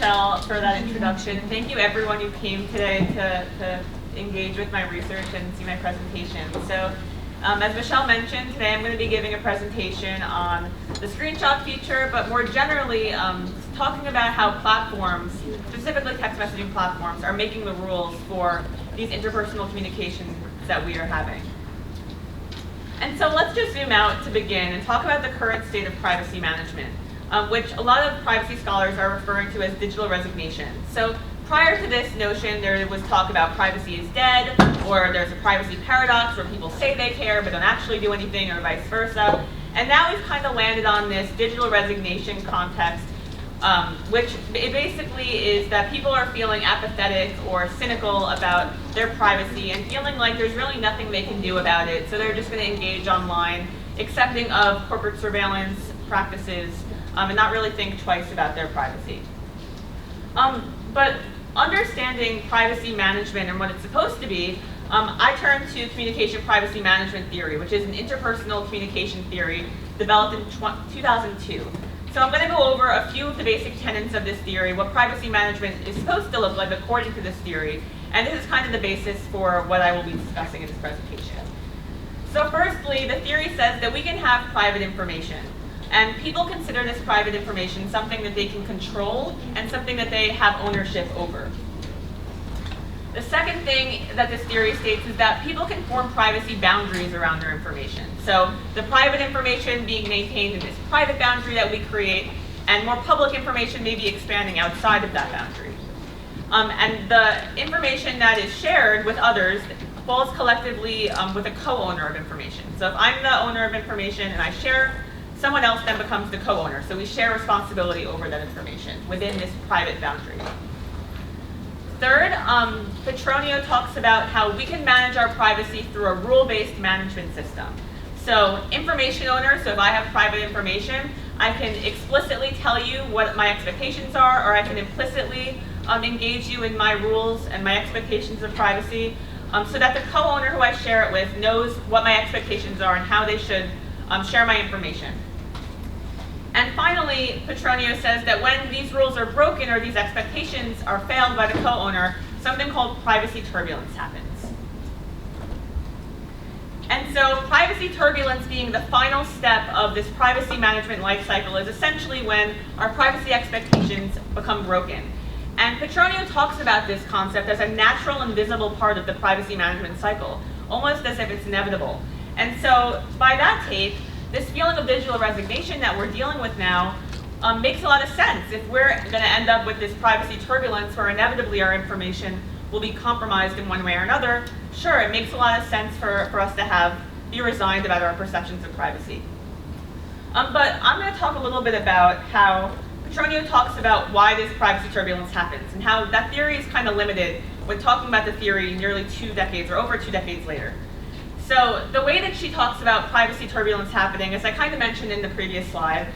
Michelle, for that introduction. Thank you, everyone who came today to engage with my research and see my presentation. So, as Michelle mentioned, today I'm going to be giving a presentation on the screenshot feature, but more generally, talking about how platforms, specifically text messaging platforms, are making the rules for these interpersonal communications that we are having. And so let's just zoom out to begin and talk about the current state of privacy management, which a lot of privacy scholars are referring to as digital resignation. So prior to this notion, there was talk about privacy is dead, or there's a privacy paradox where people say they care but don't actually do anything, or vice versa. And now we've kind of landed on this digital resignation context, which it basically is that people are feeling apathetic or cynical about their privacy and feeling like there's really nothing they can do about it, so they're just going to engage online, accepting of corporate surveillance practices, and not really think twice about their privacy. But understanding privacy management and what it's supposed to be, I turn to communication privacy management theory, which is an interpersonal communication theory developed in 2002. So I'm going to go over a few of the basic tenets of this theory, what privacy management is supposed to look like according to this theory, and this is kind of the basis for what I will be discussing in this presentation. So firstly, the theory says that we can have private information, and people consider this private information something that they can control and something that they have ownership over. The second thing that this theory states is that people can form privacy boundaries around their information. So the private information being maintained in this private boundary that we create, and more public information may be expanding outside of that boundary. And the information that is shared with others falls collectively with a co-owner of information. So if I'm the owner of information and I share, someone else then becomes the co-owner. So we share responsibility over that information within this private boundary. Third, Petronio talks about how we can manage our privacy through a rule-based management system. So information owner, so if I have private information, I can explicitly tell you what my expectations are, or I can implicitly engage you in my rules and my expectations of privacy, so that the co-owner who I share it with knows what my expectations are and how they should share my information. And finally, Petronio says that when these rules are broken or these expectations are failed by the co-owner, something called privacy turbulence happens. And so privacy turbulence being the final step of this privacy management life cycle is essentially when our privacy expectations become broken. And Petronio talks about this concept as a natural and visible part of the privacy management cycle, almost as if it's inevitable. And so by that take, this feeling of digital resignation that we're dealing with now makes a lot of sense. If we're going to end up with this privacy turbulence where inevitably our information will be compromised in one way or another, sure, it makes a lot of sense for us to be resigned about our perceptions of privacy. But I'm going to talk a little bit about how Petronio talks about why this privacy turbulence happens and how that theory is kind of limited when talking about the theory nearly 2 decades or over 2 decades later. So the way that she talks about privacy turbulence happening, as I kind of mentioned in the previous slide,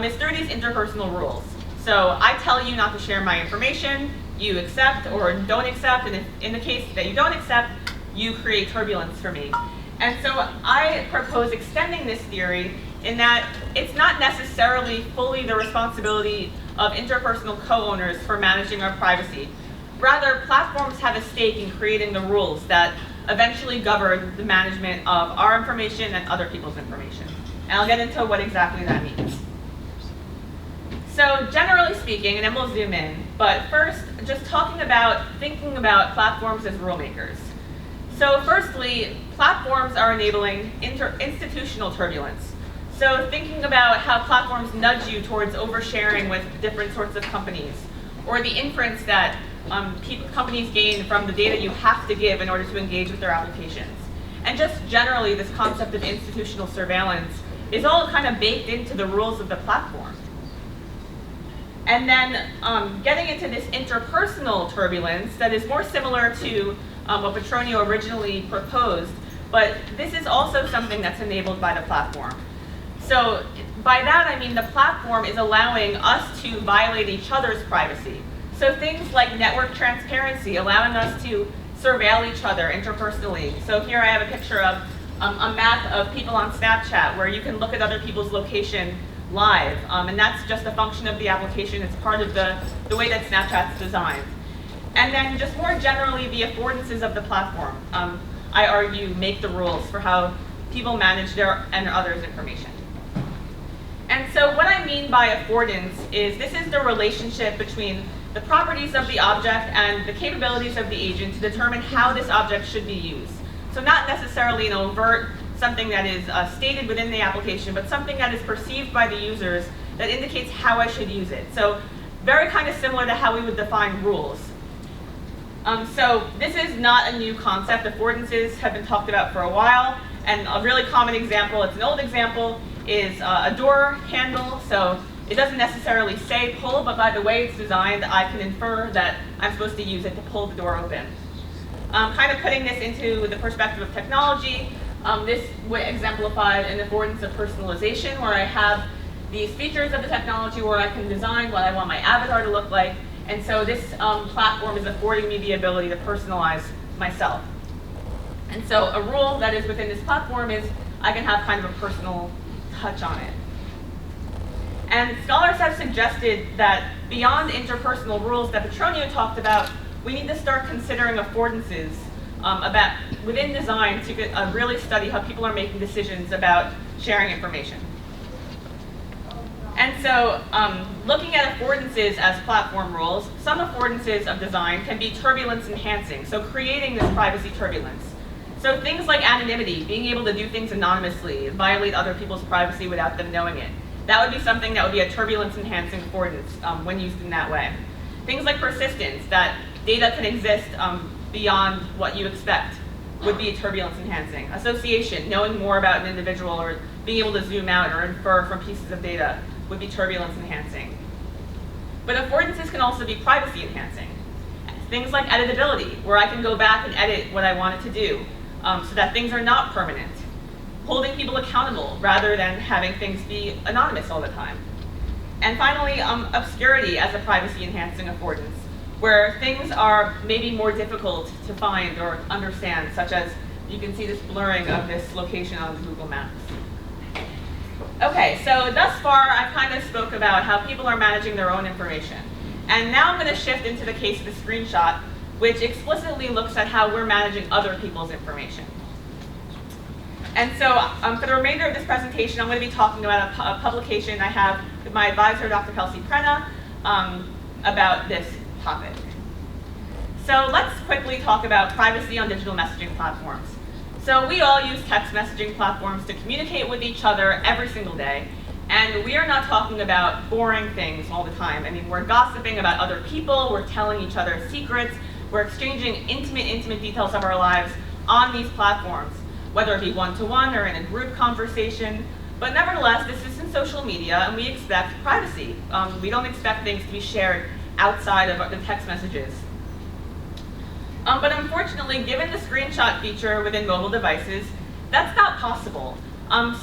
is through these interpersonal rules. So I tell you not to share my information, you accept or don't accept, and in the case that you don't accept, you create turbulence for me. And so I propose extending this theory in that it's not necessarily fully the responsibility of interpersonal co-owners for managing our privacy. Rather, platforms have a stake in creating the rules that eventually govern the management of our information and other people's information. And I'll get into what exactly that means. So generally speaking, and then we'll zoom in, but first, just thinking about platforms as rule makers. So firstly, platforms are enabling institutional turbulence. So thinking about how platforms nudge you towards oversharing with different sorts of companies, or the inference that companies gain from the data you have to give in order to engage with their applications. And just generally, this concept of institutional surveillance is all kind of baked into the rules of the platform. And then getting into this interpersonal turbulence that is more similar to what Petronio originally proposed, but this is also something that's enabled by the platform. So by that I mean the platform is allowing us to violate each other's privacy. So things like network transparency, allowing us to surveil each other interpersonally. So here I have a picture of a map of people on Snapchat where you can look at other people's location live, and that's just a function of the application. It's part of the way that Snapchat's designed. And then just more generally, the affordances of the platform, I argue, make the rules for how people manage their and others' information. And so what I mean by affordance is this is the relationship between the properties of the object and the capabilities of the agent to determine how this object should be used. So not necessarily an overt something that is stated within the application, but something that is perceived by the users that indicates how I should use it. So very kind of similar to how we would define rules. So this is not a new concept. Affordances have been talked about for a while, and a really common example, it's an old example, is a door handle. So it doesn't necessarily say pull, but by the way it's designed, I can infer that I'm supposed to use it to pull the door open. Kind of putting this into the perspective of technology, this exemplified an affordance of personalization, where I have these features of the technology where I can design what I want my avatar to look like. And so this platform is affording me the ability to personalize myself. And so a rule that is within this platform is I can have kind of a personal touch on it. And scholars have suggested that beyond interpersonal rules that Petronio talked about, we need to start considering affordances about within design to really study how people are making decisions about sharing information. And so looking at affordances as platform rules, some affordances of design can be turbulence enhancing, so creating this privacy turbulence. So things like anonymity, being able to do things anonymously, violate other people's privacy without them knowing it. That would be something that would be a turbulence enhancing affordance when used in that way. Things like persistence, that data can exist beyond what you expect, would be turbulence enhancing. Association, knowing more about an individual or being able to zoom out or infer from pieces of data would be turbulence enhancing. But affordances can also be privacy enhancing. Things like editability, where I can go back and edit what I wanted to do so that things are not permanent. Holding people accountable rather than having things be anonymous all the time. And finally, obscurity as a privacy enhancing affordance, where things are maybe more difficult to find or understand, such as you can see this blurring of this location on Google Maps. Okay, so thus far I kind of spoke about how people are managing their own information. And now I'm going to shift into the case of the screenshot, which explicitly looks at how we're managing other people's information. And so for the remainder of this presentation, I'm going to be talking about a publication I have with my advisor, Dr. Kelsey Prenna, about this topic. So let's quickly talk about privacy on digital messaging platforms. So we all use text messaging platforms to communicate with each other every single day. And we are not talking about boring things all the time. I mean, we're gossiping about other people, we're telling each other secrets, we're exchanging intimate details of our lives on these platforms, whether it be one-to-one or in a group conversation. But nevertheless, this is in social media, and we expect privacy. We don't expect things to be shared outside of the text messages. But unfortunately, given the screenshot feature within mobile devices, that's not possible.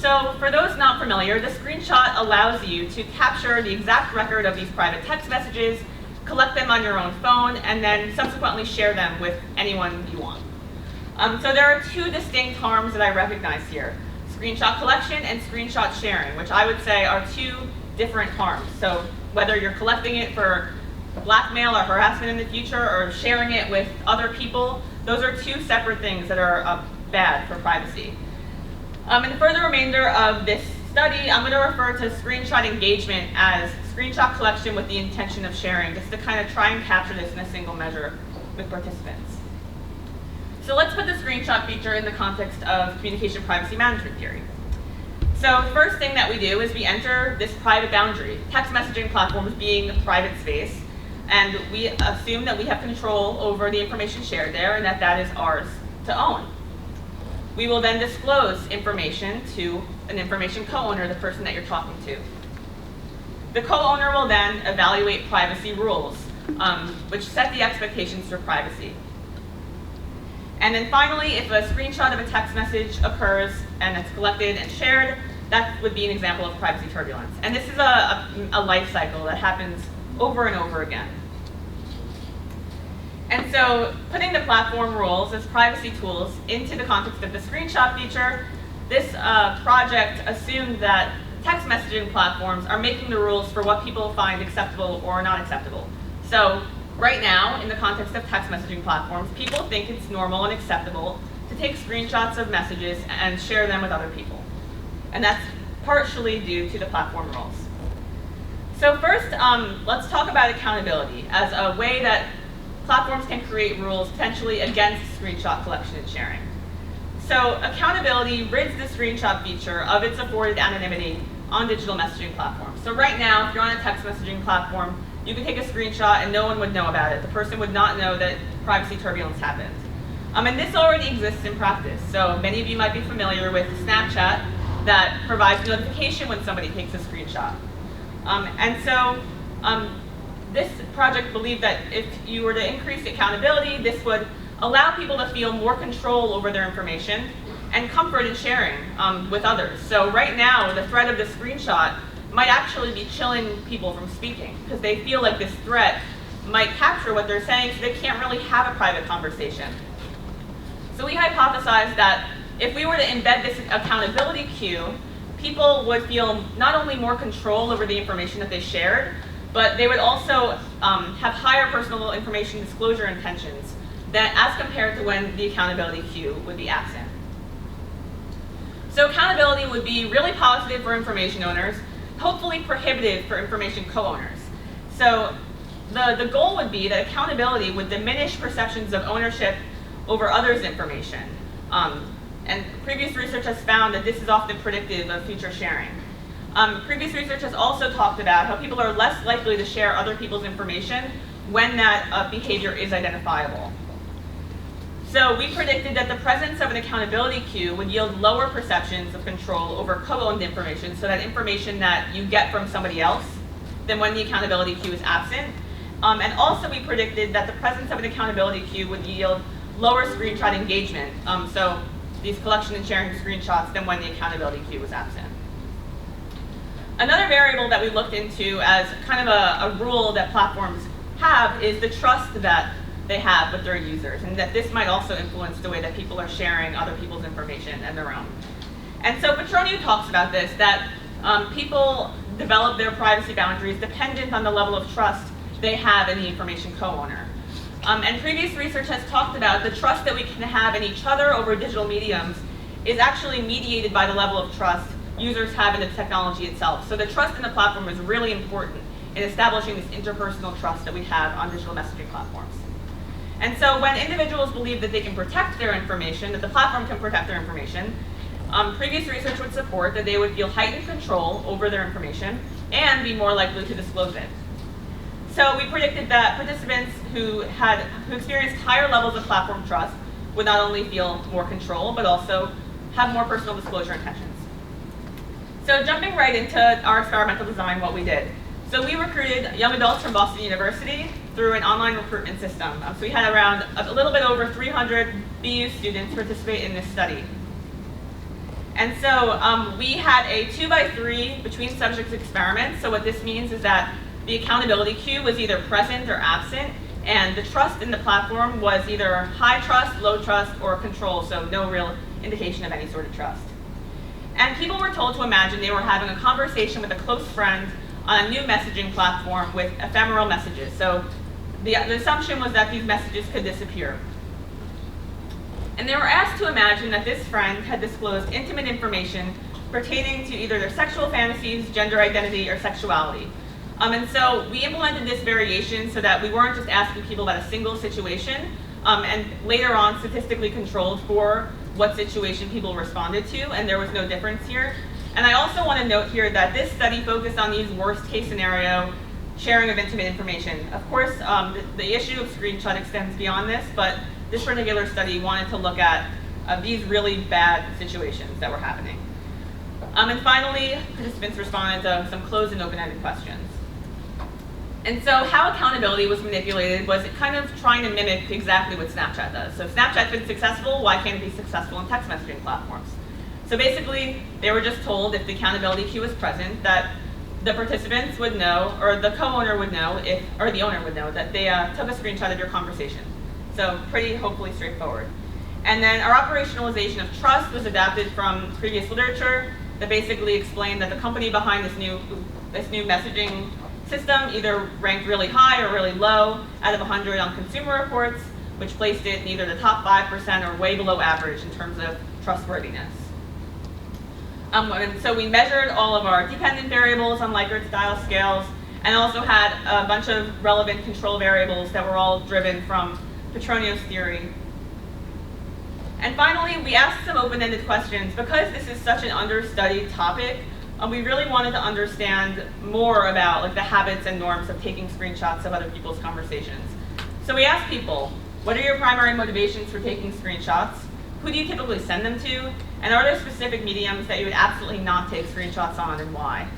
So for those not familiar, the screenshot allows you to capture the exact record of these private text messages, collect them on your own phone, and then subsequently share them with anyone you want. So there are two distinct harms that I recognize here: screenshot collection and screenshot sharing, which I would say are two different harms. So whether you're collecting it for blackmail or harassment in the future or sharing it with other people, those are two separate things that are bad for privacy. And for the remainder of this study, I'm going to refer to screenshot engagement as screenshot collection with the intention of sharing, just to kind of try and capture this in a single measure with participants. So let's put the screenshot feature in the context of communication privacy management theory. So the first thing that we do is we enter this private boundary, text messaging platforms being a private space, and we assume that we have control over the information shared there and that that is ours to own. We will then disclose information to an information co-owner, the person that you're talking to. The co-owner will then evaluate privacy rules, which set the expectations for privacy. And then finally, if a screenshot of a text message occurs and it's collected and shared, that would be an example of privacy turbulence. And this is a life cycle that happens over and over again. And so putting the platform rules as privacy tools into the context of the screenshot feature, this project assumed that text messaging platforms are making the rules for what people find acceptable or not acceptable. So right now, in the context of text messaging platforms, people think it's normal and acceptable to take screenshots of messages and share them with other people. And that's partially due to the platform rules. So first, let's talk about accountability as a way that platforms can create rules potentially against screenshot collection and sharing. So accountability rids the screenshot feature of its afforded anonymity on digital messaging platforms. So right now, if you're on a text messaging platform, you can take a screenshot and no one would know about it. The person would not know that privacy turbulence happened. And this already exists in practice. So many of you might be familiar with Snapchat that provides notification when somebody takes a screenshot. This project believed that if you were to increase accountability, this would allow people to feel more control over their information and comfort in sharing with others. So right now, the threat of the screenshot might actually be chilling people from speaking because they feel like this threat might capture what they're saying, so they can't really have a private conversation. So we hypothesized that if we were to embed this accountability queue, people would feel not only more control over the information that they shared, but they would also have higher personal information disclosure intentions that as compared to when the accountability queue would be absent. So accountability would be really positive for information owners, hopefully prohibitive for information co-owners. So the goal would be that accountability would diminish perceptions of ownership over others' information. And previous research has found that this is often predictive of future sharing. Previous research has also talked about how people are less likely to share other people's information when that behavior is identifiable. So we predicted that the presence of an accountability queue would yield lower perceptions of control over co-owned information, so that information that you get from somebody else than when the accountability queue is absent. And also we predicted that the presence of an accountability queue would yield lower screenshot engagement, so these collection and sharing screenshots, than when the accountability queue was absent. Another variable that we looked into as kind of a rule that platforms have is the trust that they have with their users, and that this might also influence the way that people are sharing other people's information and their own. And so Petronio talks about this, that people develop their privacy boundaries dependent on the level of trust they have in the information co-owner. And previous research has talked about the trust that we can have in each other over digital mediums is actually mediated by the level of trust users have in the technology itself. So the trust in the platform is really important in establishing this interpersonal trust that we have on digital messaging platforms. And so when individuals believe that they can protect their information, that the platform can protect their information, previous research would support that they would feel heightened control over their information and be more likely to disclose it. So we predicted that participants who experienced higher levels of platform trust would not only feel more control, but also have more personal disclosure intentions. So jumping right into our experimental design, what we did. So we recruited young adults from Boston University through an online recruitment system. So we had around a little bit over 300 BU students participate in this study. And so we had a 2x3 between subjects experiment. So what this means is that the accountability queue was either present or absent, and the trust in the platform was either high trust, low trust, or control, so no real indication of any sort of trust. And people were told to imagine they were having a conversation with a close friend on a new messaging platform with ephemeral messages. So the assumption was that these messages could disappear. And they were asked to imagine that this friend had disclosed intimate information pertaining to either their sexual fantasies, gender identity, or sexuality. And so we implemented this variation so that we weren't just asking people about a single situation, and later on statistically controlled for what situation people responded to, and there was no difference here. And I also want to note here that this study focused on these worst case scenario sharing of intimate information. Of course, the issue of screenshot extends beyond this, but this particular study wanted to look at these really bad situations that were happening. And finally, participants responded to some closed and open-ended questions. And so how accountability was manipulated was it kind of trying to mimic exactly what Snapchat does. So Snapchat's been successful, why can't it be successful in text messaging platforms? So basically, they were just told if the accountability queue was present that the participants would know, or the co-owner would know, or the owner would know that they took a screenshot of your conversation. So pretty, hopefully, straightforward. And then our operationalization of trust was adapted from previous literature. that basically explained that the company behind this new messaging system either ranked really high or really low out of 100 on Consumer Reports, which placed it in either the top 5% or way below average in terms of trustworthiness. And so we measured all of our dependent variables on Likert style scales, and also had a bunch of relevant control variables that were all driven from Petronio's theory. And finally, we asked some open-ended questions. Because this is such an understudied topic, we really wanted to understand more about the habits and norms of taking screenshots of other people's conversations. So we asked people, what are your primary motivations for taking screenshots? Who do you typically send them to? And are there specific mediums that you would absolutely not take screenshots on, and why?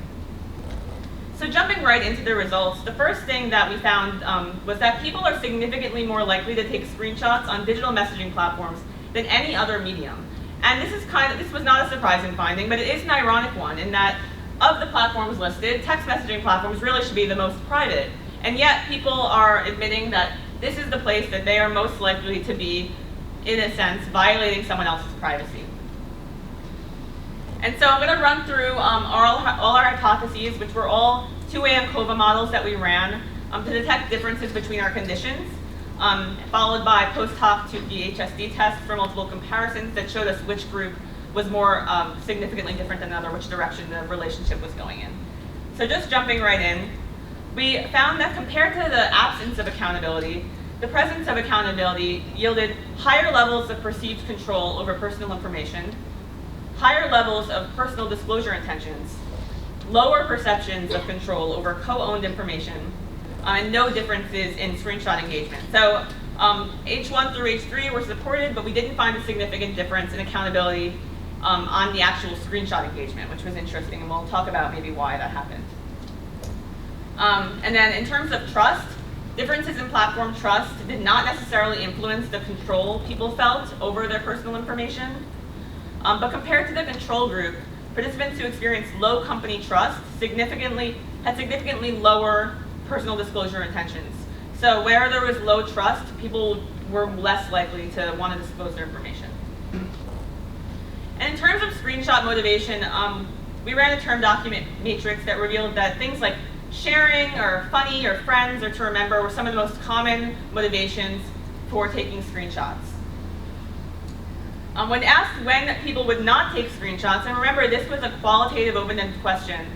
So jumping right into the results, the first thing that we found was that people are significantly more likely to take screenshots on digital messaging platforms than any other medium. And this was not a surprising finding, but it is an ironic one in that of the platforms listed, text messaging platforms really should be the most private. And yet people are admitting that this is the place that they are most likely to be, in a sense, violating someone else's privacy. And so I'm going to run through all our hypotheses, which were all two-way ANCOVA models that we ran to detect differences between our conditions, followed by post hoc 2P HSD tests for multiple comparisons that showed us which group was more significantly different than another, which direction the relationship was going in. So just jumping right in, we found that compared to the absence of accountability, the presence of accountability yielded higher levels of perceived control over personal information, higher levels of personal disclosure intentions, lower perceptions of control over co-owned information, and no differences in screenshot engagement. So H1 through H3 were supported, but we didn't find a significant difference in accountability on the actual screenshot engagement, which was interesting, and we'll talk about maybe why that happened. And then in terms of trust, differences in platform trust did not necessarily influence the control people felt over their personal information. But compared to the control group, participants who experienced low company trust had significantly lower personal disclosure intentions. So where there was low trust, people were less likely to want to disclose their information. And in terms of screenshot motivation, we ran a term document matrix that revealed that things like sharing or funny or friends or to remember were some of the most common motivations for taking screenshots. When asked when people would not take screenshots, and remember this was a qualitative open-ended question,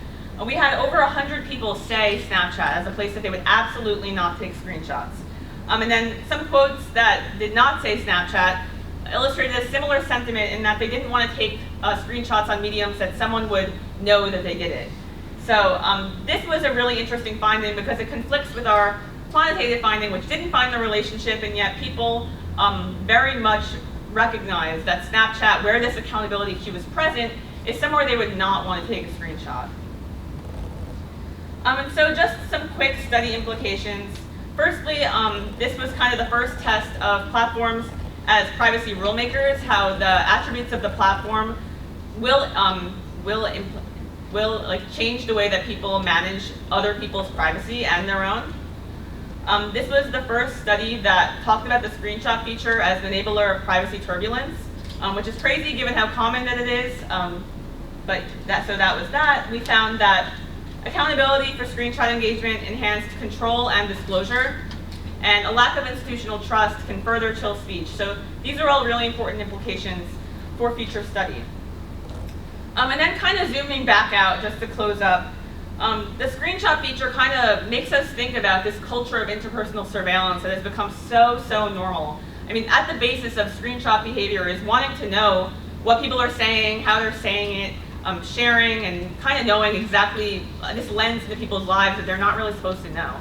we had over 100 people say Snapchat as a place that they would absolutely not take screenshots. And then some quotes that did not say Snapchat illustrated a similar sentiment in that they didn't want to take screenshots on mediums that someone would know that they did it. So this was a really interesting finding because it conflicts with our quantitative finding, which didn't find the relationship, and yet people very much recognize that Snapchat, where this accountability cue is present, is somewhere they would not want to take a screenshot. And so just some quick study implications. Firstly, this was kind of the first test of platforms as privacy rulemakers, how the attributes of the platform will change the way that people manage other people's privacy and their own. This was the first study that talked about the screenshot feature as an enabler of privacy turbulence, which is crazy given how common that it is. So that was that. We found that accountability for screenshot engagement enhanced control and disclosure, and a lack of institutional trust can further chill speech. So these are all really important implications for future study. And then kind of zooming back out just to close up, the screenshot feature kind of makes us think about this culture of interpersonal surveillance that has become so normal. I mean, at the basis of screenshot behavior is wanting to know what people are saying, how they're saying it, sharing, and kind of knowing exactly this lens into people's lives that they're not really supposed to know.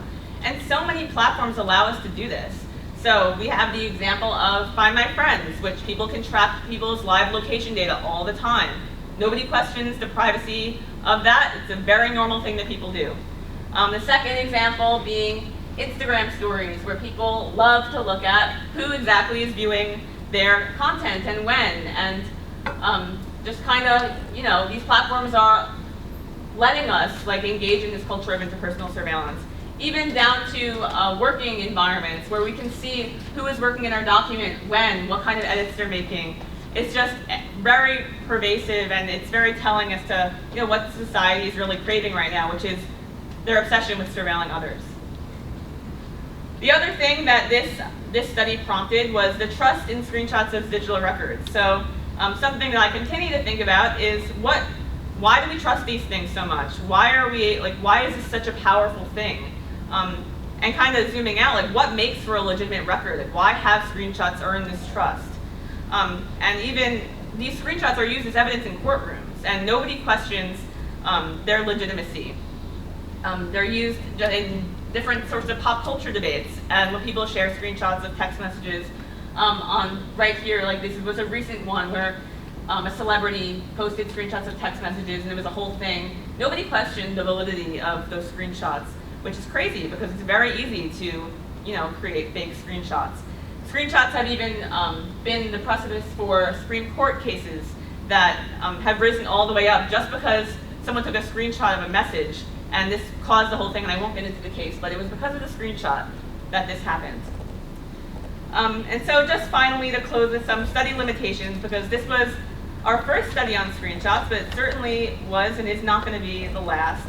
And so many platforms allow us to do this. So we have the example of Find My Friends, which people can track people's live location data all the time. Nobody questions the privacy of that. It's a very normal thing that people do. The second example being Instagram stories, where people love to look at who exactly is viewing their content and when. And just kind of, these platforms are letting us engage in this culture of interpersonal surveillance. Even down to working environments where we can see who is working in our document, when, what kind of edits they're making. it's just very pervasive, and it's very telling as to what society is really craving right now, which is their obsession with surveilling others. The other thing that this study prompted was the trust in screenshots of digital records. So something that I continue to think about is why do we trust these things so much? Why is this such a powerful thing? And kind of zooming out, what makes for a legitimate record? Why have screenshots earned this trust? And even these screenshots are used as evidence in courtrooms, and nobody questions their legitimacy. They're used in different sorts of pop culture debates, and when people share screenshots of text messages on right here, this was a recent one where a celebrity posted screenshots of text messages, and it was a whole thing. Nobody questioned the validity of those screenshots, which is crazy because it's very easy to create fake screenshots. Screenshots have even been the precipice for Supreme Court cases that have risen all the way up just because someone took a screenshot of a message, and this caused the whole thing, and I won't get into the case, but it was because of the screenshot that this happened. And so just finally to close with some study limitations, because this was our first study on screenshots, but it certainly was and is not going to be the last.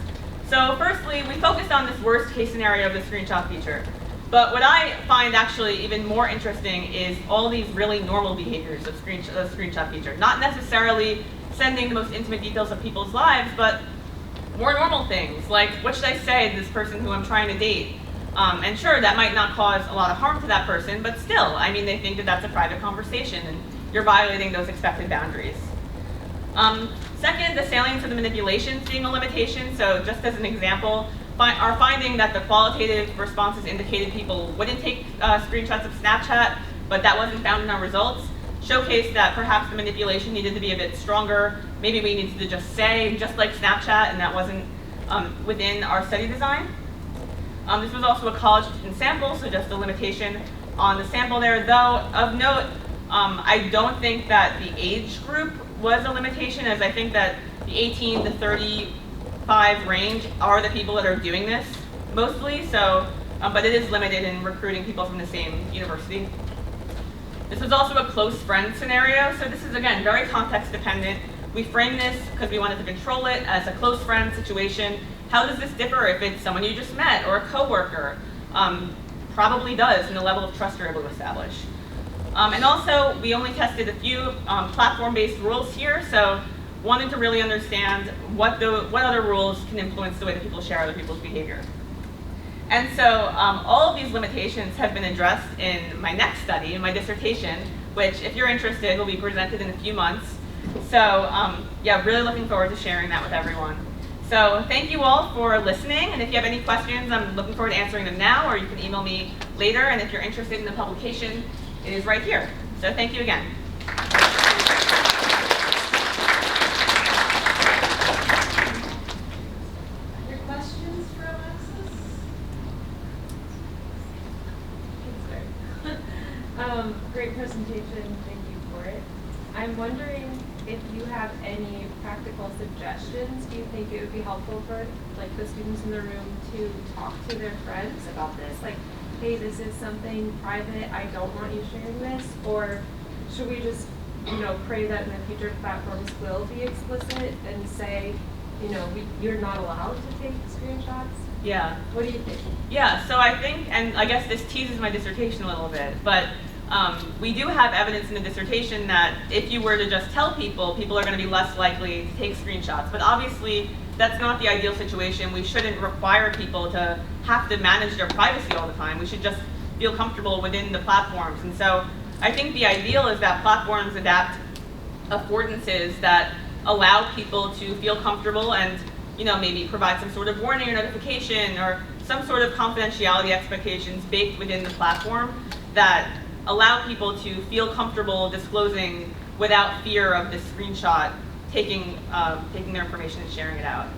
So firstly, we focused on this worst case scenario of the screenshot feature. But what I find actually even more interesting is all these really normal behaviors of the screenshot feature. Not necessarily sending the most intimate details of people's lives, but more normal things, like what should I say to this person who I'm trying to date? And sure, that might not cause a lot of harm to that person, but still, they think that that's a private conversation and you're violating those expected boundaries. Second, the salience of the manipulations being a limitation. So just as an example, our finding that the qualitative responses indicated people wouldn't take screenshots of Snapchat, but that wasn't found in our results, showcased that perhaps the manipulation needed to be a bit stronger. Maybe we needed to just say, just like Snapchat, and that wasn't within our study design. This was also a college sample, so just a limitation on the sample there. Though, of note, I don't think that the age group was a limitation, as I think that the 18 to 35 range are the people that are doing this mostly, so, but it is limited in recruiting people from the same university. This was also a close friend scenario, so this is, again, very context dependent. We framed this because we wanted to control it as a close friend situation. How does this differ if it's someone you just met or a coworker? Probably does in the level of trust you're able to establish. And also, we only tested a few platform-based rules here, so wanted to really understand what other rules can influence the way that people share other people's behavior. And so all of these limitations have been addressed in my next study, in my dissertation, which, if you're interested, will be presented in a few months. So yeah, really looking forward to sharing that with everyone. So thank you all for listening, and if you have any questions, I'm looking forward to answering them now, or you can email me later, and if you're interested in the publication, it is right here. So thank you again. Other questions for Alexis? Great presentation, thank you for it. I'm wondering if you have any practical suggestions. Do you think it would be helpful for the students in the room to talk to their friends about this? Like, hey, this is something private, I don't want you sharing this? Or should we just, pray that in the future platforms will be explicit and say, you're not allowed to take screenshots? Yeah. What do you think? Yeah, so I think, and I guess this teases my dissertation a little bit, but we do have evidence in the dissertation that if you were to just tell people, people are going to be less likely to take screenshots. But obviously, that's not the ideal situation. We shouldn't require people to have to manage their privacy all the time. We should just feel comfortable within the platforms. And so I think the ideal is that platforms adapt affordances that allow people to feel comfortable and maybe provide some sort of warning or notification or some sort of confidentiality expectations baked within the platform that allow people to feel comfortable disclosing without fear of this screenshot taking their information and sharing it out.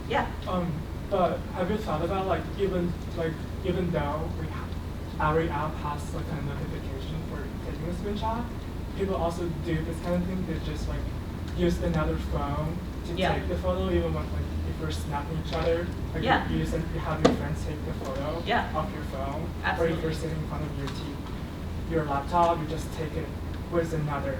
Yeah. But have you thought about even though every app has a notification for taking a screenshot, people also do this kind of thing. They just use another phone to take the photo, even when if you're snapping each other. You have your friends take the photo off your phone, Absolutely. or if you're sitting in front of your your laptop, you just take it with another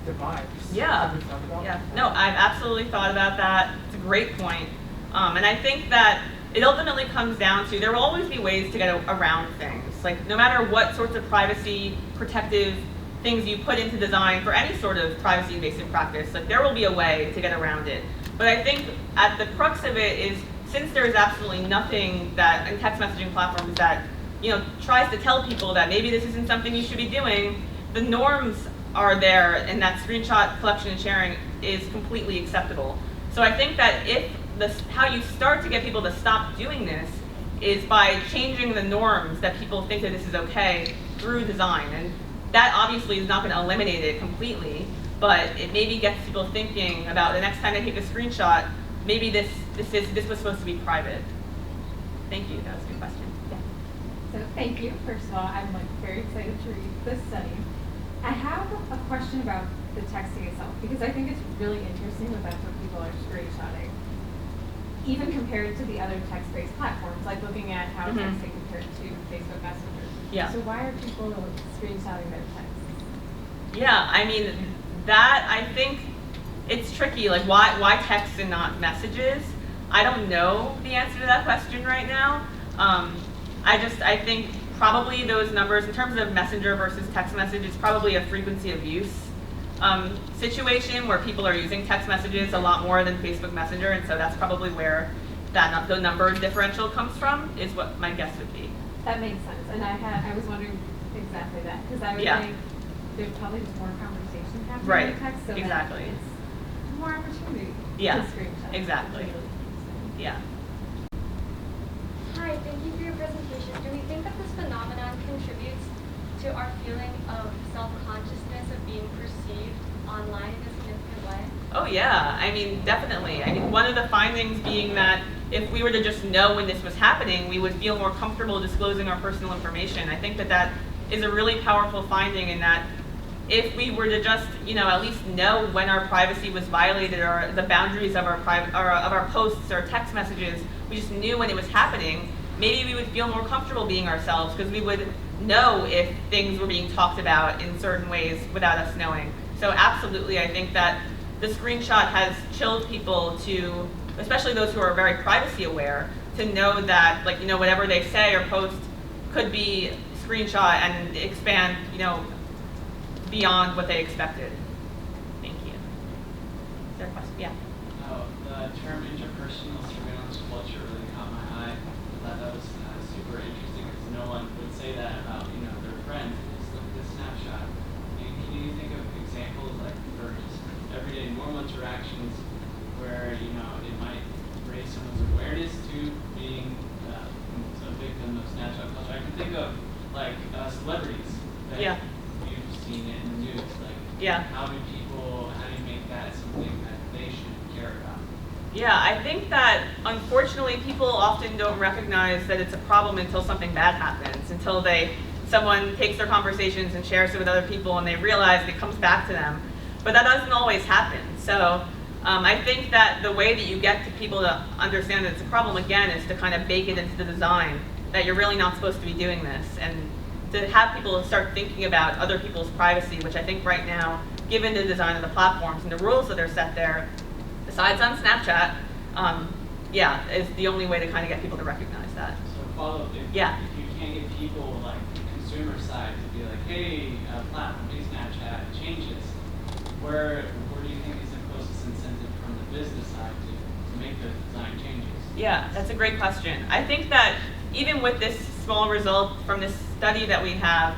device. Yeah. Have you thought about Yeah. that? No, I've absolutely thought about that. It's a great point. And I think that it ultimately comes down to there will always be ways to get around things. Like no matter what sorts of privacy protective things you put into design for any sort of privacy invasive practice, like there will be a way to get around it. But I think at the crux of it is since there is absolutely nothing that in text messaging platforms that tries to tell people that maybe this isn't something you should be doing, the norms are there and that screenshot collection and sharing is completely acceptable. So I think that how you start to get people to stop doing this is by changing the norms that people think that this is okay through design. And that obviously is not going to eliminate it completely, but it maybe gets people thinking about the next time they take a screenshot, maybe this was supposed to be private. Thank you, that was a good question. Yeah. So thank you. First of all, I'm very excited to read this study. I have a question about the texting itself because I think it's really interesting that that's what people are screenshotting, even compared to the other text-based platforms, like looking at how texting compared to Facebook Messenger. Yeah. So why are people screenshotting their texts? Yeah, I mean that I think it's tricky. Like why text and not messages? I don't know the answer to that question right now. I think probably those numbers in terms of messenger versus text message, it's probably a frequency of use situation where people are using text messages a lot more than Facebook Messenger, and so that's probably where the number differential comes from, is what my guess would be. That makes sense, and I was wondering exactly that because I would think there's probably just more conversation happening Right. in text, so Exactly. that it's more opportunity Yeah. to screenshot. Exactly. It's really interesting. Yeah. Hi, thank you for your presentation. Do we think that this phenomenon contributes to our feeling of self-consciousness of being perceived online in a significant way? Oh yeah, I mean definitely. I mean one of the findings being that if we were to just know when this was happening, we would feel more comfortable disclosing our personal information. I think that is a really powerful finding in that if we were to just, at least know when our privacy was violated or the boundaries of our posts or text messages, we just knew when it was happening, maybe we would feel more comfortable being ourselves because we would know if things were being talked about in certain ways without us knowing. So absolutely, I think that the screenshot has chilled people to, especially those who are very privacy aware, to know that whatever they say or post could be screenshot and expand, beyond what they expected. Thank you. Is there a question? Yeah. The term interpersonal surveillance culture really caught my eye. I thought that was super interesting because no one would say that about their friends. Just look at this snapshot. And can you think of examples like for just everyday normal interactions where it might raise someone's awareness to being a victim of snapshot culture? I can think of like celebrities that you've seen in the news. Like how do you make that something that they should care about? Yeah, I think that unfortunately people often don't recognize that it's a problem until something bad happens, until someone takes their conversations and shares it with other people and they realize it comes back to them. But that doesn't always happen. So I think that the way that you get to people to understand that it's a problem again is to kind of bake it into the design that you're really not supposed to be doing this, and to have people start thinking about other people's privacy, which I think right now, given the design of the platforms and the rules that are set there, besides on Snapchat, is the only way to kind of get people to recognize that. So follow up, if you can't get people like the consumer side to be like, hey, platform, hey Snapchat, change this, where do you think is the closest incentive from the business side to make the design changes? Yeah, that's a great question. I think that even with this small result from this study that we have,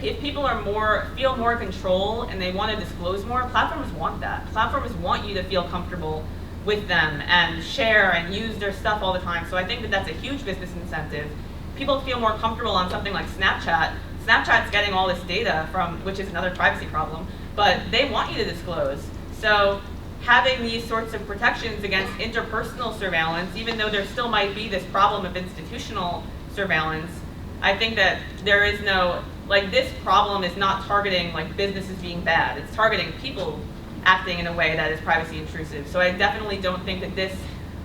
if people feel more control and they want to disclose more, platforms want that. Platforms want you to feel comfortable with them and share and use their stuff all the time. So I think that that's a huge business incentive. People feel more comfortable on something like Snapchat. Snapchat's getting all this data which is another privacy problem, but they want you to disclose. So having these sorts of protections against interpersonal surveillance, even though there still might be this problem of institutional surveillance, I think that there is no, this problem is not targeting businesses being bad. It's targeting people acting in a way that is privacy intrusive. So I definitely don't think that this,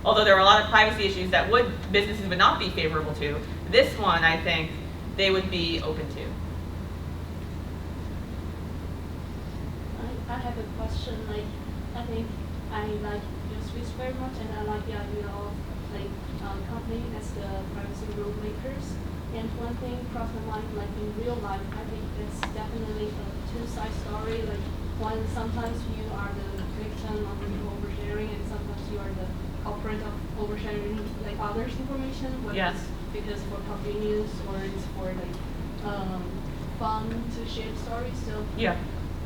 although there are a lot of privacy issues that businesses would not be favorable to, this one I think they would be open to. I have a question. Like, I think I like your Swiss very much, and I like the idea of like company as the privacy rulemakers. And one thing crossed my mind, like in real life, I think it's definitely a two-side story. Like, one, sometimes you are the victim of people oversharing, and sometimes you are the culprit of oversharing like others' information, whether Yes. it's because for convenience or it's for like fun to share stories. So Yeah.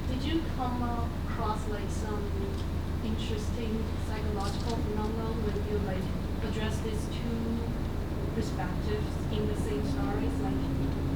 did you come across like some interesting psychological phenomenon when you like address these two perspectives in the same stories? Like,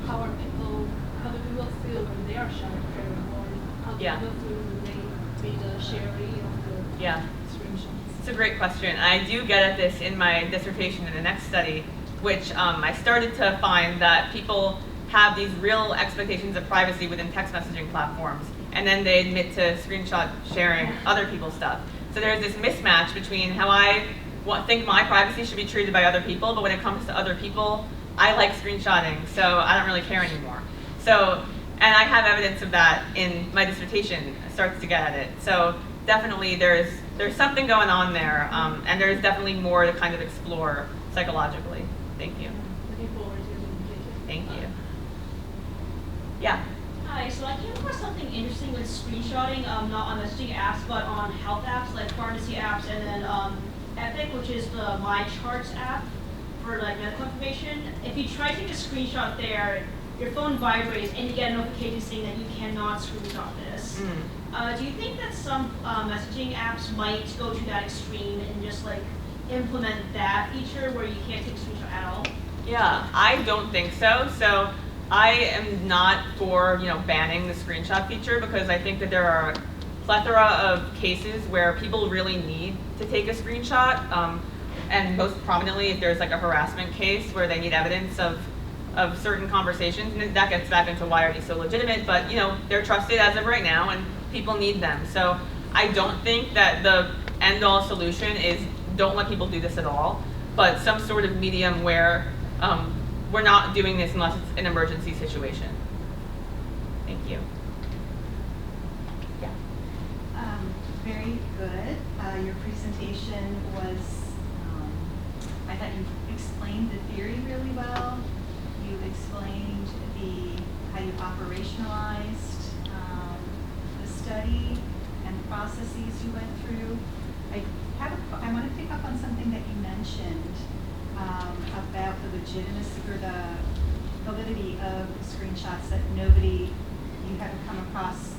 how do people feel when they are sharing their reward? How do Yeah. people feel when they be the sharee of the Yeah. screenshots? It's a great question. I do get at this in my dissertation in the next study, which I started to find that people have these real expectations of privacy within text messaging platforms, and then they admit to screenshot sharing other people's stuff. So there's this mismatch between how I think my privacy should be treated by other people, but when it comes to other people, I like screenshotting, so I don't really care anymore. So, and I have evidence of that in my dissertation. It starts to get at it. So definitely there's something going on there, and there's definitely more to kind of explore psychologically. Thank you. Looking forward to your presentation. Thank you. Yeah. Hi, so I came across something interesting with screenshotting, not on messaging apps, but on health apps like pharmacy apps, and then Epic, which is the My Charts app for like medical information. If you try to take a screenshot there, your phone vibrates and you get a notification saying that you cannot screenshot this. Do you think that some messaging apps might go to that extreme and just like implement that feature where you can't take a screenshot at all? Yeah, I don't think so. So I am not for banning the screenshot feature, because I think that there are a plethora of cases where people really need to take a screenshot, and most prominently if there's like a harassment case where they need evidence of certain conversations, and that gets back into why are these so legitimate, but they're trusted as of right now and people need them. So I don't think that the end-all solution is don't let people do this at all, but some sort of medium where we're not doing this unless it's an emergency situation. Thank you. Yeah. Very good. Your presentation was, I thought you explained the theory really well. You explained how you operationalized the study and the processes you went through. I want to pick up on something that you mentioned about the legitimacy or the validity of screenshots, that you haven't come across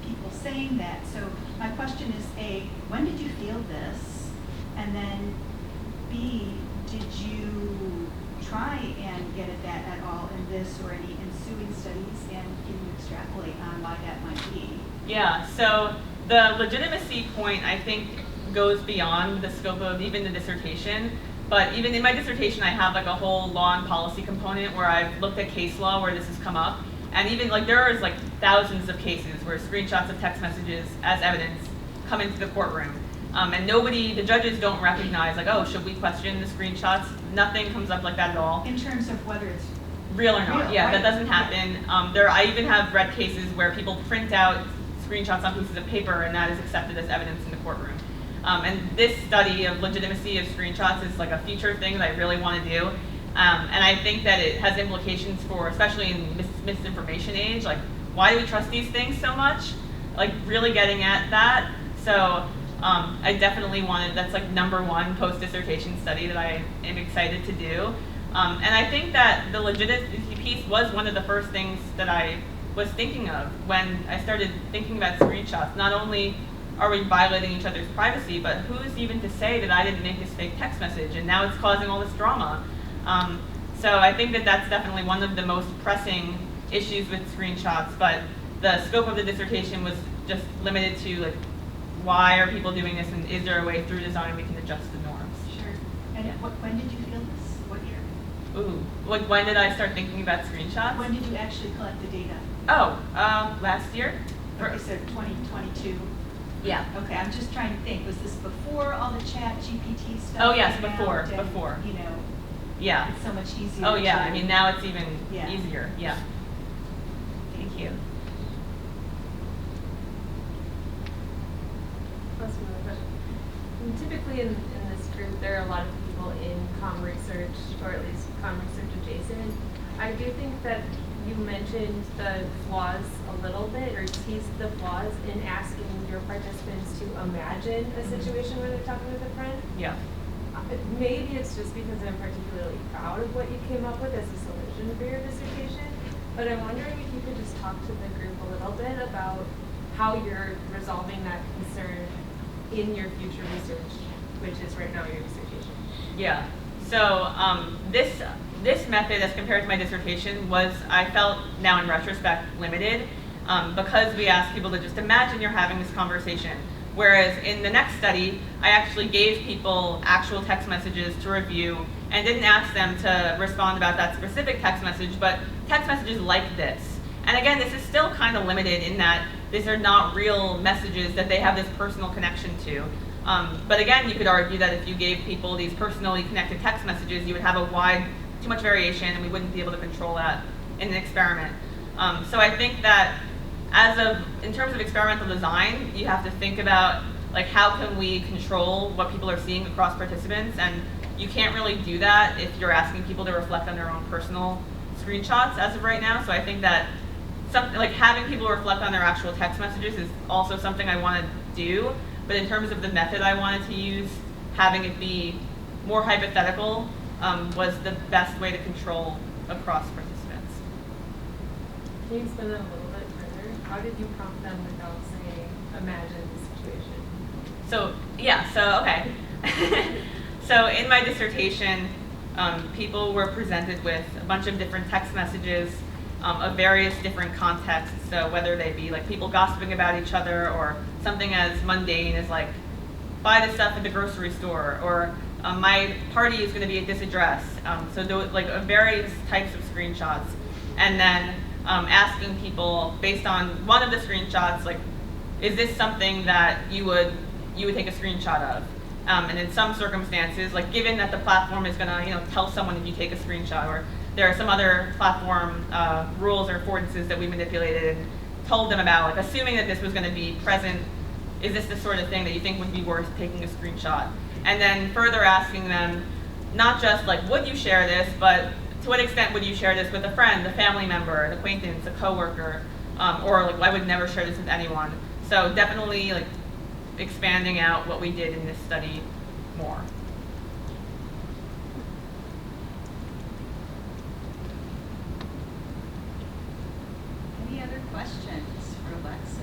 people saying that. So my question is, A, when did you feel this? And then B, did you try and get at that at all in this or any ensuing studies, and can you extrapolate on why that might be? Yeah, so the legitimacy point I think goes beyond the scope of even the dissertation. But even in my dissertation, I have like a whole law and policy component where I've looked at case law where this has come up. And even like there is like thousands of cases where screenshots of text messages as evidence come into the courtroom. And the judges don't recognize like, oh, should we question the screenshots? Nothing comes up like that at all. In terms of whether it's real or not, real, yeah, right. that doesn't happen. I even have read cases where people print out screenshots on pieces of paper and that is accepted as evidence in the courtroom. And this study of legitimacy of screenshots is like a future thing that I really want to do. And I think that it has implications for, especially in misinformation age, like why do we trust these things so much? Like really getting at that. So I definitely that's like #1 post-dissertation study that I am excited to do. And I think that the legitimacy piece was one of the first things that I was thinking of when I started thinking about screenshots. Not only are we violating each other's privacy, but who's even to say that I didn't make this fake text message and now it's causing all this drama? So I think that that's definitely one of the most pressing issues with screenshots, but the scope of the dissertation was just limited to like, why are people doing this, and is there a way through design we can adjust the norms? Sure. And when did you feel this? What year? Ooh, like when did I start thinking about screenshots? When did you actually collect the data? Oh, last year? Okay, so 2022. Yeah. Okay, I'm just trying to think. Was this before all the Chat GPT stuff? Oh yes, came before. out and, You know, Yeah. it's so much easier. Oh yeah, to- I mean now it's even Yeah. easier, yeah. Thank you. ask another question. And typically in this group, there are a lot of people in comm research, or at least comm research adjacent. I do think that you mentioned the flaws a little bit, or teased the flaws in asking your participants to imagine a situation where they're talking with a friend. Yeah. Maybe it's just because I'm particularly proud of what you came up with as a solution for your dissertation, but I'm wondering if you could just talk to the group a little bit about how you're resolving that concern in your future research, which is right now your dissertation. Yeah. So this method, as compared to my dissertation, was, I felt now in retrospect, limited because we asked people to just imagine you're having this conversation. Whereas in the next study, I actually gave people actual text messages to review and didn't ask them to respond about that specific text message, but text messages like this. And again, this is still kind of limited in that these are not real messages that they have this personal connection to. But again, you could argue that if you gave people these personally connected text messages, you would have too much variation, and we wouldn't be able to control that in an experiment. So I think that in terms of experimental design, you have to think about like how can we control what people are seeing across participants, and you can't really do that if you're asking people to reflect on their own personal screenshots as of right now. So I think that something like having people reflect on their actual text messages is also something I want to do. But in terms of the method I wanted to use, having it be more hypothetical was the best way to control across participants. Can you explain that a little bit further? How did you prompt them without saying, imagine the situation? So, yeah, so, okay. So in my dissertation, people were presented with a bunch of different text messages of various different contexts. So whether they be like people gossiping about each other, or something as mundane as like, buy the stuff at the grocery store, or my party is going to be at this address. So like various types of screenshots. And then asking people based on one of the screenshots, like, is this something that you would take a screenshot of? And in some circumstances, like given that the platform is going to tell someone if you take a screenshot, or there are some other platform rules or affordances that we manipulated and told them about, like assuming that this was going to be present, is this the sort of thing that you think would be worth taking a screenshot? And then further asking them, not just like, would you share this, but to what extent would you share this with a friend, a family member, an acquaintance, a coworker, or like, I would never share this with anyone. So definitely like expanding out what we did in this study more. Any other questions for Alexis?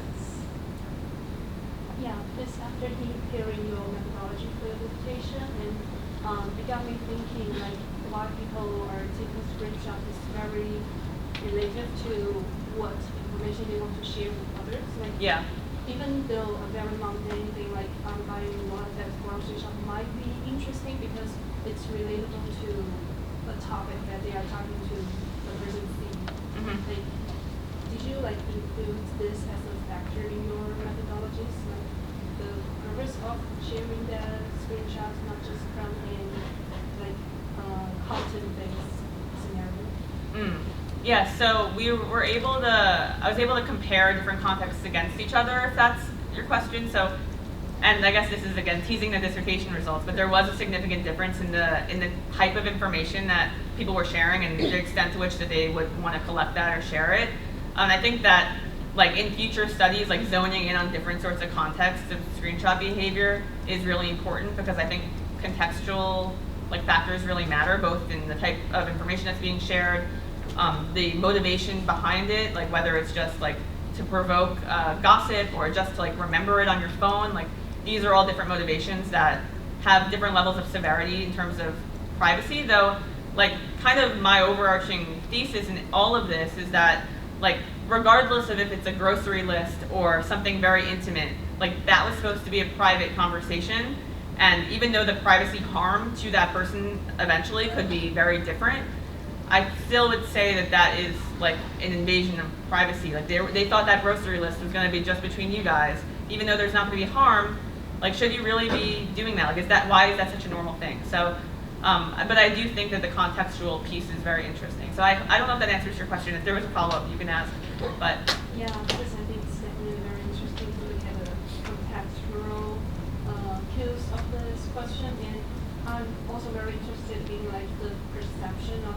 Yeah, just after hearing your methodology for your dissertation, and it got me thinking like why people are taking screenshots is very related to what information they want to share with others. Like, Yeah. even though a very mundane thing like I'm buying one of that grocery shop might be interesting because it's relatable to a topic that they are talking to the person seeing. Like, did you like include this as a factor in your methodologies? Like the purpose of sharing the screenshots, not just from a like content-based scenario? Yeah, so I was able to compare different contexts against each other, if that's your question. So, and I guess this is again teasing the dissertation results, but there was a significant difference in the type of information that people were sharing and the extent to which that they would want to collect that or share it. And I think that like in future studies, like zoning in on different sorts of contexts of screenshot behavior is really important, because I think contextual like factors really matter, both in the type of information that's being shared, the motivation behind it, like whether it's just like to provoke gossip or just to like remember it on your phone. Like these are all different motivations that have different levels of severity in terms of privacy. Though, like kind of my overarching thesis in all of this is that like regardless of if it's a grocery list or something very intimate, like that was supposed to be a private conversation. And even though the privacy harm to that person eventually could be very different, I still would say that that is like an invasion of privacy. Like they thought that grocery list was going to be just between you guys, even though there's not going to be harm. Like, should you really be doing that? Like, why is that such a normal thing? So, but I do think that the contextual piece is very interesting. So I don't know if that answers your question. If there was a follow-up, you can ask. But yeah, because I think it's definitely very interesting to look at the contextual purpose of this question, and I'm also very interested in like the perception of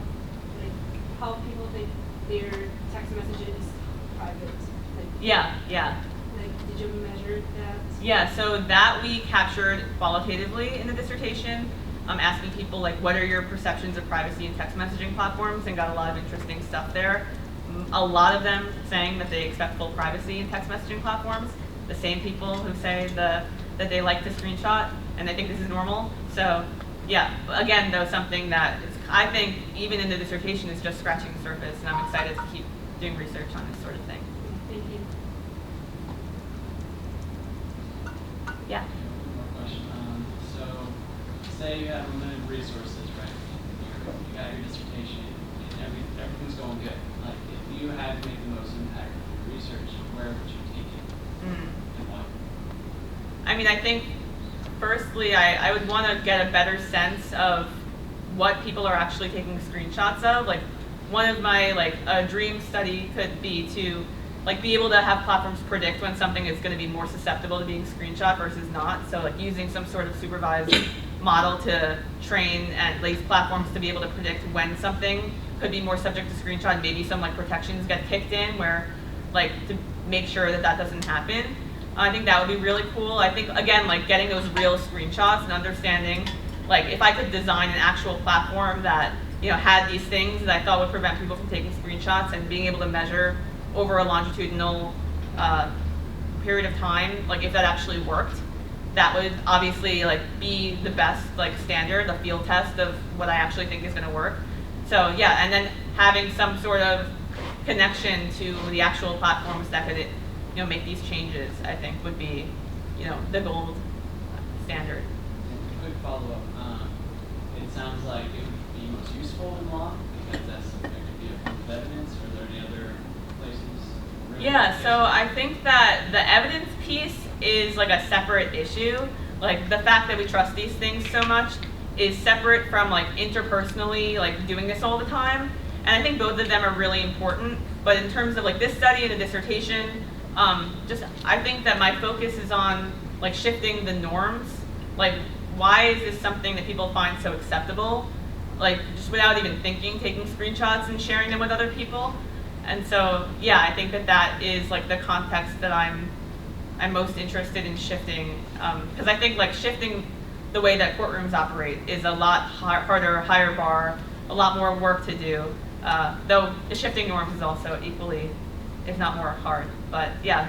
like how people think their text message is private. Like, Yeah. Like, did you measure that? Yeah, so that we captured qualitatively in the dissertation, asking people like, what are your perceptions of privacy in text messaging platforms, and got a lot of interesting stuff there. A lot of them saying that they expect full privacy in text messaging platforms. The same people who say that they like to screenshot and they think this is normal. So yeah, again, though, something that is, I think even in the dissertation is just scratching the surface, and I'm excited to keep doing research on this sort of thing. Thank you. Yeah. One more question. So, say you have limited resources, right? You got your dissertation, and everything's going good. Like, if you had to make the most impact with your research, where would you take it, and why? I mean, I think firstly, I would want to get a better sense of what people are actually taking screenshots of. Like, one of my a dream study could be to be able to have platforms predict when something is going to be more susceptible to being screenshot versus not. So using some sort of supervised model to train and these platforms to be able to predict when something could be more subject to screenshot. Maybe some protections get kicked in where to make sure that doesn't happen. I think that would be really cool. I think again getting those real screenshots and understanding if I could design an actual platform that had these things that I thought would prevent people from taking screenshots, and being able to measure over a longitudinal period of time, if that actually worked, that would obviously be the best standard, the field test of what I actually think is going to work. So yeah, and then having some sort of connection to the actual platforms that could make these changes, I think would be the gold standard. Quick follow-up. It sounds like it would be most useful in law because that could be a form of evidence. Are there any other places? Yeah, so I think that the evidence piece is a separate issue. The fact that we trust these things so much is separate from interpersonally doing this all the time. And I think both of them are really important. But in terms of this study and a dissertation, I think that my focus is on shifting the norms. Why is this something that people find so acceptable? Just without even thinking, taking screenshots and sharing them with other people. And so, yeah, I think that is the context that I'm most interested in shifting, because I think shifting the way that courtrooms operate is a lot harder, higher bar, a lot more work to do. Though the shifting norms is also equally, if not more, hard. But yeah.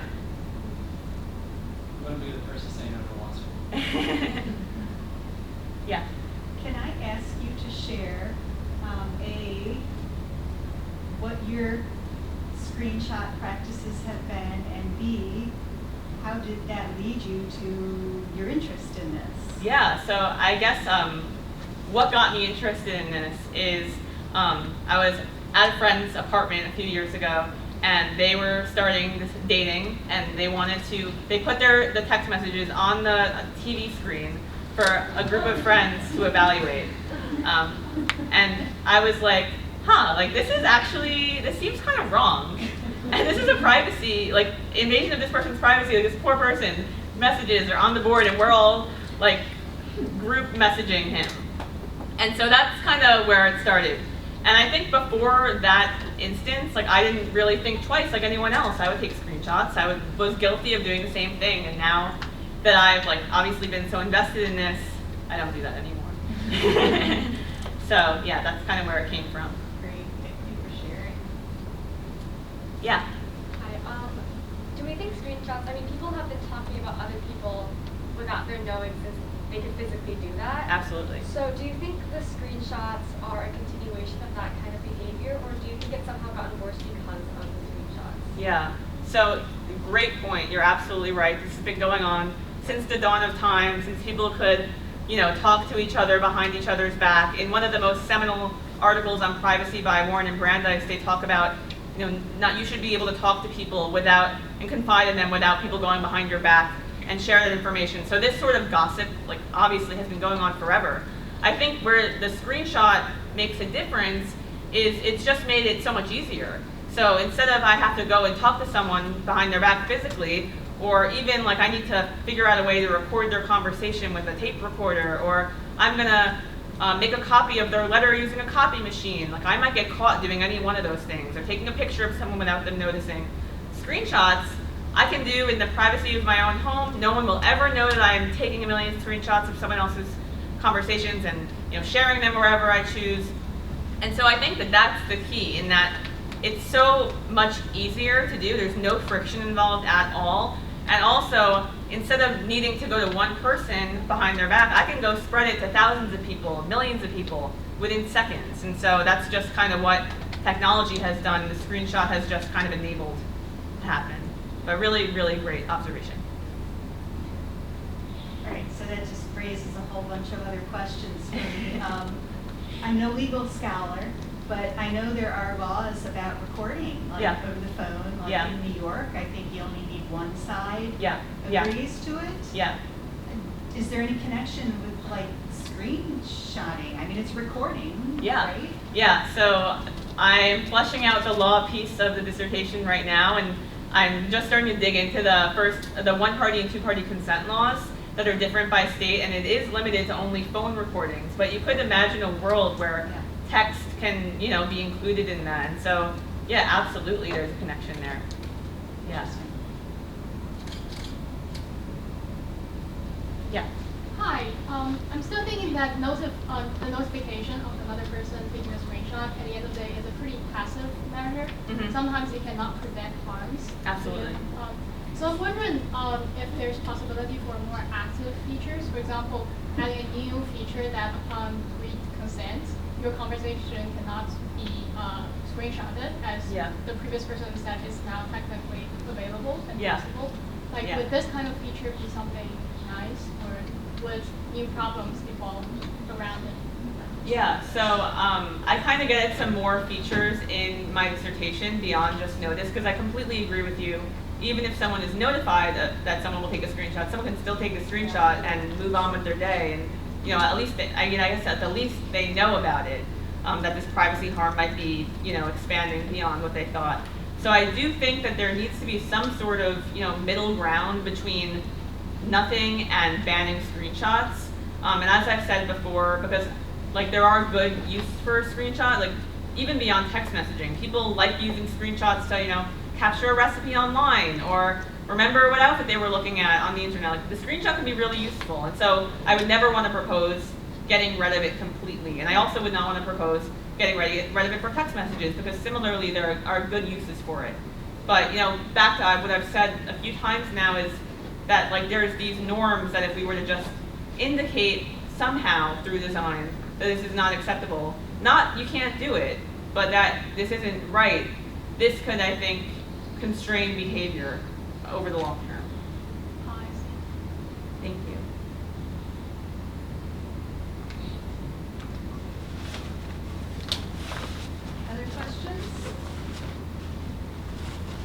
You wouldn't be the person saying no to law school. Yeah. Can I ask you to share, what your screenshot practices have been, and B, how did that lead you to your interest in this? Yeah, so I guess what got me interested in this is I was at a friend's apartment a few years ago, and they were starting this dating, and they put the text messages on the TV screen for a group of friends to evaluate. And I was like, this seems kind of wrong. And this is a privacy, invasion of this person's privacy. This poor person's messages are on the board, and we're all group messaging him. And so that's kind of where it started. And I think before that instance, I didn't really think twice like anyone else. I would take screenshots. I was guilty of doing the same thing. And now that I've obviously been so invested in this, I don't do that anymore. So yeah, that's kind of where it came from. Great, thank you for sharing. Yeah. Hi. Do we think screenshots, people have been talking about other people without their knowing since they can physically do that. Absolutely. So do you think the screenshots are a continuation of that kind of behavior, or do you think it somehow gotten worse because of the screenshots? Yeah. So great point. You're absolutely right. This has been going on since the dawn of time, since people could talk to each other behind each other's back. In one of the most seminal articles on privacy by Warren and Brandeis, they talk about, you should be able to talk to people without, and confide in them without people going behind your back and share that information. So this sort of gossip, obviously has been going on forever. I think where the screenshot makes a difference is it's just made it so much easier. So instead of I have to go and talk to someone behind their back physically, or even like I need to figure out a way to record their conversation with a tape recorder, or I'm gonna make a copy of their letter using a copy machine. Like I might get caught doing any one of those things, or taking a picture of someone without them noticing. Screenshots I can do in the privacy of my own home. No one will ever know that I am taking a million screenshots of someone else's conversations and sharing them wherever I choose. And so I think that that's the key, in that it's so much easier to do. There's no friction involved at all. And also, instead of needing to go to one person behind their back, I can go spread it to thousands of people, millions of people within seconds. And so that's just kind of what technology has done. The screenshot has just kind of enabled to happen. But really, really great observation. All right, so that just raises a whole bunch of other questions for me. I'm no legal scholar, but I know there are laws about recording, like over the phone, like in New York. I think you only need one side agrees to it. Yeah. Is there any connection with like screenshotting? I mean, it's recording, right? Yeah, so I'm fleshing out the law piece of the dissertation right now, and I'm just starting to dig into the one-party and two-party consent laws that are different by state, and it is limited to only phone recordings. But you could imagine a world where text can, be included in that. And so, yeah, absolutely, there's a connection there. Yeah. Yeah. Hi. I'm still thinking that the notification of another person taking a screenshot at the end of the day is a pretty passive matter. Mm-hmm. Sometimes it cannot prevent harms. Absolutely. So I'm wondering if there's possibility for more active features. For example, adding a new feature that upon read consent, your conversation cannot be screenshotted, as the previous person said is now technically available and possible. Like, would this kind of feature be something nice, or would new problems evolve around it? Yeah, so I kind of get at some more features in my dissertation beyond just notice, because I completely agree with you. Even if someone is notified that someone will take a screenshot, someone can still take the screenshot and move on with their day. And at least I guess at the least they know about it, that this privacy harm might be expanding beyond what they thought. So I do think that there needs to be some sort of middle ground between nothing and banning screenshots. And as I've said before, because there are good use for a screenshot, even beyond text messaging, people like using screenshots to capture a recipe online, or remember what outfit they were looking at on the internet. The screenshot can be really useful, and so I would never want to propose getting rid of it completely. And I also would not want to propose getting rid of it for text messages, because similarly there are good uses for it. But back to what I've said a few times now is that there's these norms that if we were to just indicate somehow through design that this is not acceptable, not you can't do it, but that this isn't right, this could, I think, constrain behavior over the long term. I see. Thank you. Other questions?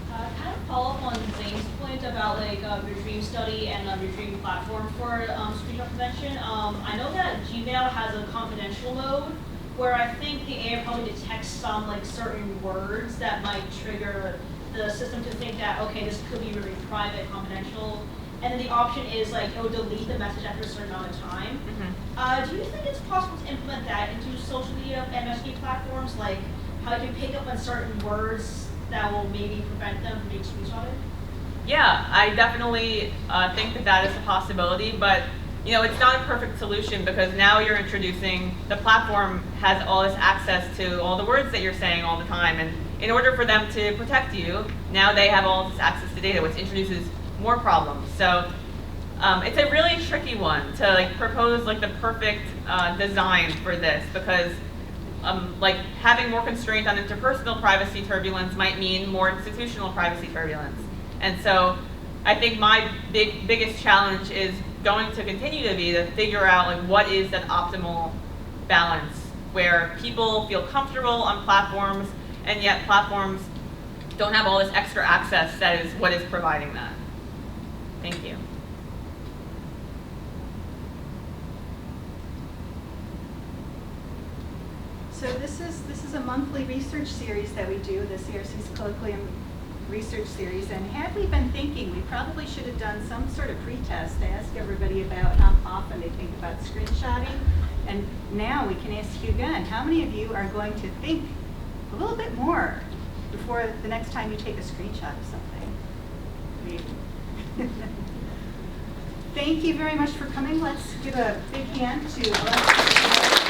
Kind of follow up on Zane's point about your dream study and your dream platform for screenshot prevention. I know that Gmail has a confidential mode where I think the AI probably detects some certain words that might trigger the system to think that, okay, this could be really private, confidential, and then the option is it will delete the message after a certain amount of time. Mm-hmm. Do you think it's possible to implement that into social media and messaging platforms, like how you can pick up on certain words that will maybe prevent them from being screenshotted? Yeah, I definitely think that is a possibility, but it's not a perfect solution, because now you're introducing, the platform has all this access to all the words that you're saying all the time, and in order for them to protect you, now they have all this access to data, which introduces more problems. So it's a really tricky one to propose the perfect design for this, because having more constraint on interpersonal privacy turbulence might mean more institutional privacy turbulence. And so I think my biggest challenge is going to continue to be to figure out what is that optimal balance where people feel comfortable on platforms, and yet platforms don't have all this extra access that is what is providing that. Thank you. So this is a monthly research series that we do, the CRC's Colloquium research series, and had we been thinking, we probably should have done some sort of pretest to ask everybody about how often they think about screenshotting. And now we can ask you again, how many of you are going to think a little bit more before the next time you take a screenshot of something? Thank you very much for coming. Let's give a big hand to Alexis.